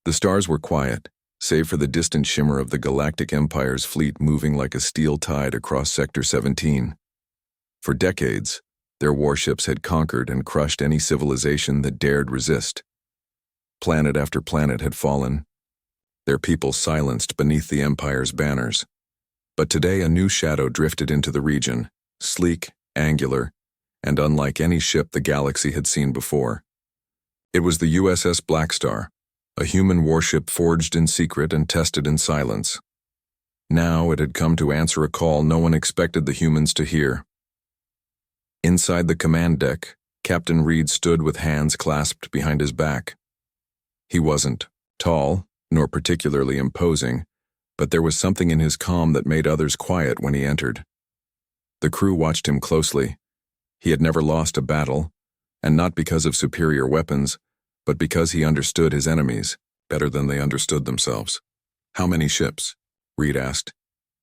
The stars were quiet, save for the distant shimmer of the Galactic Empire's fleet moving like a steel tide across Sector 17. For decades, their warships had conquered and crushed any civilization that dared resist. Planet after planet had fallen, their people silenced beneath the Empire's banners. But today a new shadow drifted into the region, sleek, angular, and unlike any ship the galaxy had seen before. It was the USS Blackstar, a human warship forged in secret and tested in silence. Now it had come to answer a call no one expected the humans to hear. Inside the command deck, Captain Reed stood with hands clasped behind his back. He wasn't tall, nor particularly imposing, but there was something in his calm that made others quiet when he entered. The crew watched him closely. He had never lost a battle, and not because of superior weapons, but because he understood his enemies better than they understood themselves. "How many ships?" Reed asked.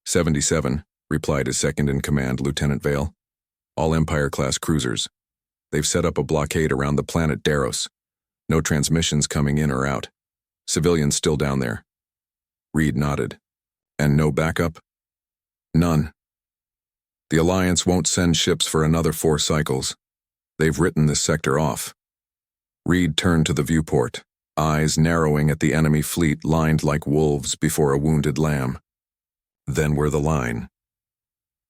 77, replied his second-in-command, Lieutenant Vale. "All Empire-class cruisers. They've set up a blockade around the planet Daros. No transmissions coming in or out. Civilians still down there." Reed nodded. "And no backup?" "None. The Alliance won't send ships for another 4 cycles. They've written this sector off." Reed turned to the viewport, eyes narrowing at the enemy fleet lined like wolves before a wounded lamb. Then were the line.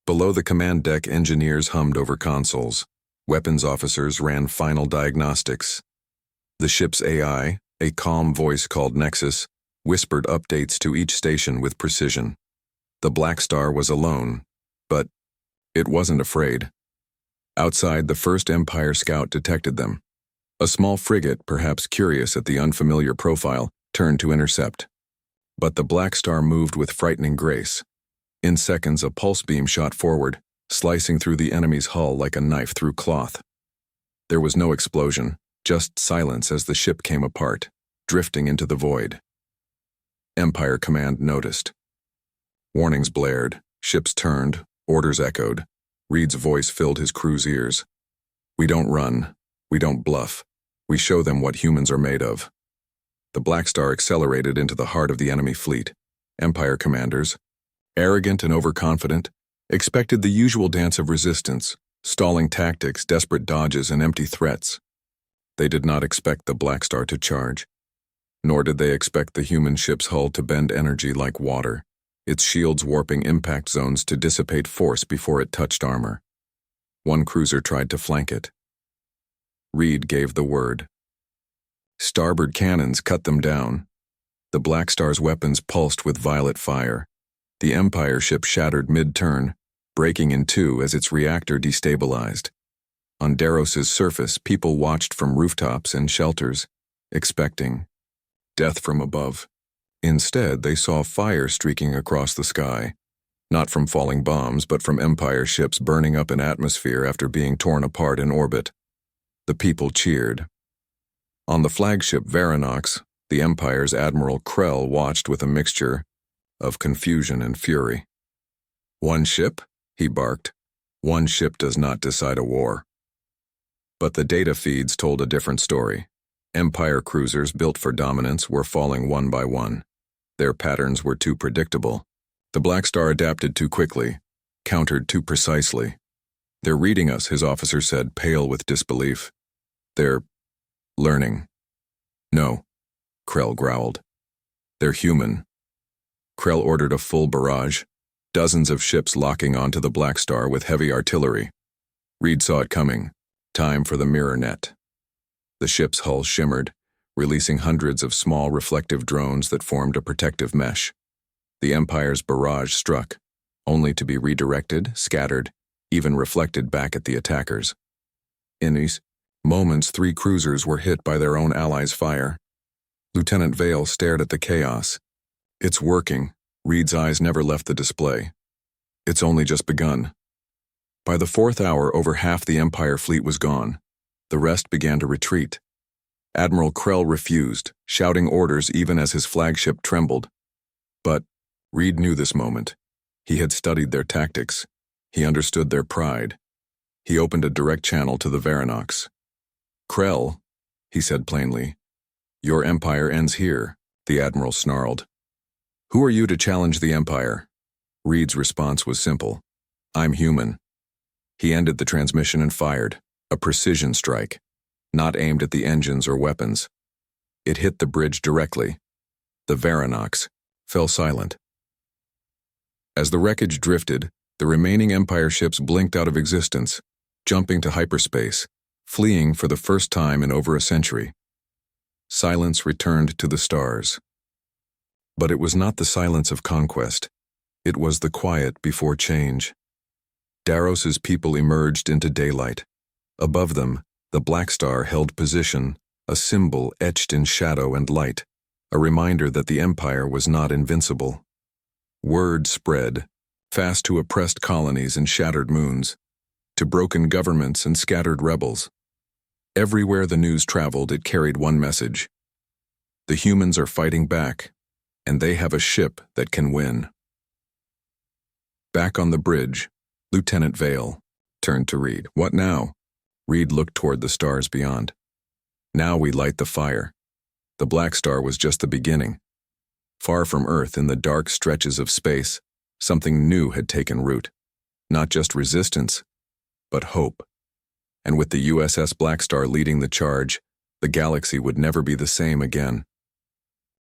Below the command deck, engineers hummed over consoles. Weapons officers ran final diagnostics. The ship's AI, a calm voice called Nexus, whispered updates to each station with precision. The Blackstar was alone, but it wasn't afraid. Outside, the first Empire scout detected them. A small frigate, perhaps curious at the unfamiliar profile, turned to intercept. But the Blackstar moved with frightening grace. In seconds, a pulse beam shot forward, slicing through the enemy's hull like a knife through cloth. There was no explosion, just silence as the ship came apart, drifting into the void. Empire Command noticed. Warnings blared, ships turned, orders echoed. Reed's voice filled his crew's ears. "We don't run. We don't bluff. We show them what humans are made of." The Blackstar accelerated into the heart of the enemy fleet. Empire commanders, arrogant and overconfident, expected the usual dance of resistance, stalling tactics, desperate dodges, and empty threats. They did not expect the Blackstar to charge. Nor did they expect the human ship's hull to bend energy like water, its shields warping impact zones to dissipate force before it touched armor. One cruiser tried to flank it. Reed gave the word. Starboard cannons cut them down. The Blackstar's weapons pulsed with violet fire. The Empire ship shattered mid-turn, breaking in two as its reactor destabilized. On Daros's surface, people watched from rooftops and shelters, expecting death from above. Instead, they saw fire streaking across the sky, not from falling bombs, but from Empire ships burning up in atmosphere after being torn apart in orbit. The people cheered. On the flagship Varanox, the Empire's Admiral Krell watched with a mixture of confusion and fury. "One ship?" he barked. "One ship does not decide a war." But the data feeds told a different story. Empire cruisers built for dominance were falling one by one. Their patterns were too predictable. The Blackstar adapted too quickly, countered too precisely. "They're reading us," his officer said, pale with disbelief. "They're learning." "No," Krell growled. "They're human." Krell ordered a full barrage, dozens of ships locking onto the Blackstar with heavy artillery. Reed saw it coming. Time for the mirror net. The ship's hull shimmered, releasing hundreds of small reflective drones that formed a protective mesh. The Empire's barrage struck, only to be redirected, scattered, even reflected back at the attackers. In these moments, 3 cruisers were hit by their own allies' fire. Lieutenant Vale stared at the chaos. "It's working." Reed's eyes never left the display. "It's only just begun." By the 4th hour, over half the Empire fleet was gone. The rest began to retreat. Admiral Krell refused, shouting orders even as his flagship trembled. But Reed knew this moment. He had studied their tactics. He understood their pride. He opened a direct channel to the Varanox. "Krell," he said plainly, "your empire ends here. The admiral snarled. Who are you to challenge the Empire? Reed's response was simple. I'm human. He ended the transmission and fired, a precision strike, not aimed at the engines or weapons. It hit the bridge directly. The Varanox fell silent. As the wreckage drifted, the remaining Empire ships blinked out of existence, jumping to hyperspace, fleeing for the first time in over a century. Silence returned to the stars. But it was not the silence of conquest. It was the quiet before change. Daros's people emerged into daylight. Above them, the Blackstar held position, a symbol etched in shadow and light, a reminder that the Empire was not invincible. Word spread, fast to oppressed colonies and shattered moons, to broken governments and scattered rebels. Everywhere the news traveled, it carried one message. The humans are fighting back, and they have a ship that can win. Back on the bridge, Lieutenant Vale turned to Reed. What now? Reed looked toward the stars beyond. Now we light the fire. The Blackstar was just the beginning. Far from Earth, in the dark stretches of space, something new had taken root. Not just resistance, but hope. And with the USS Blackstar leading the charge, the galaxy would never be the same again.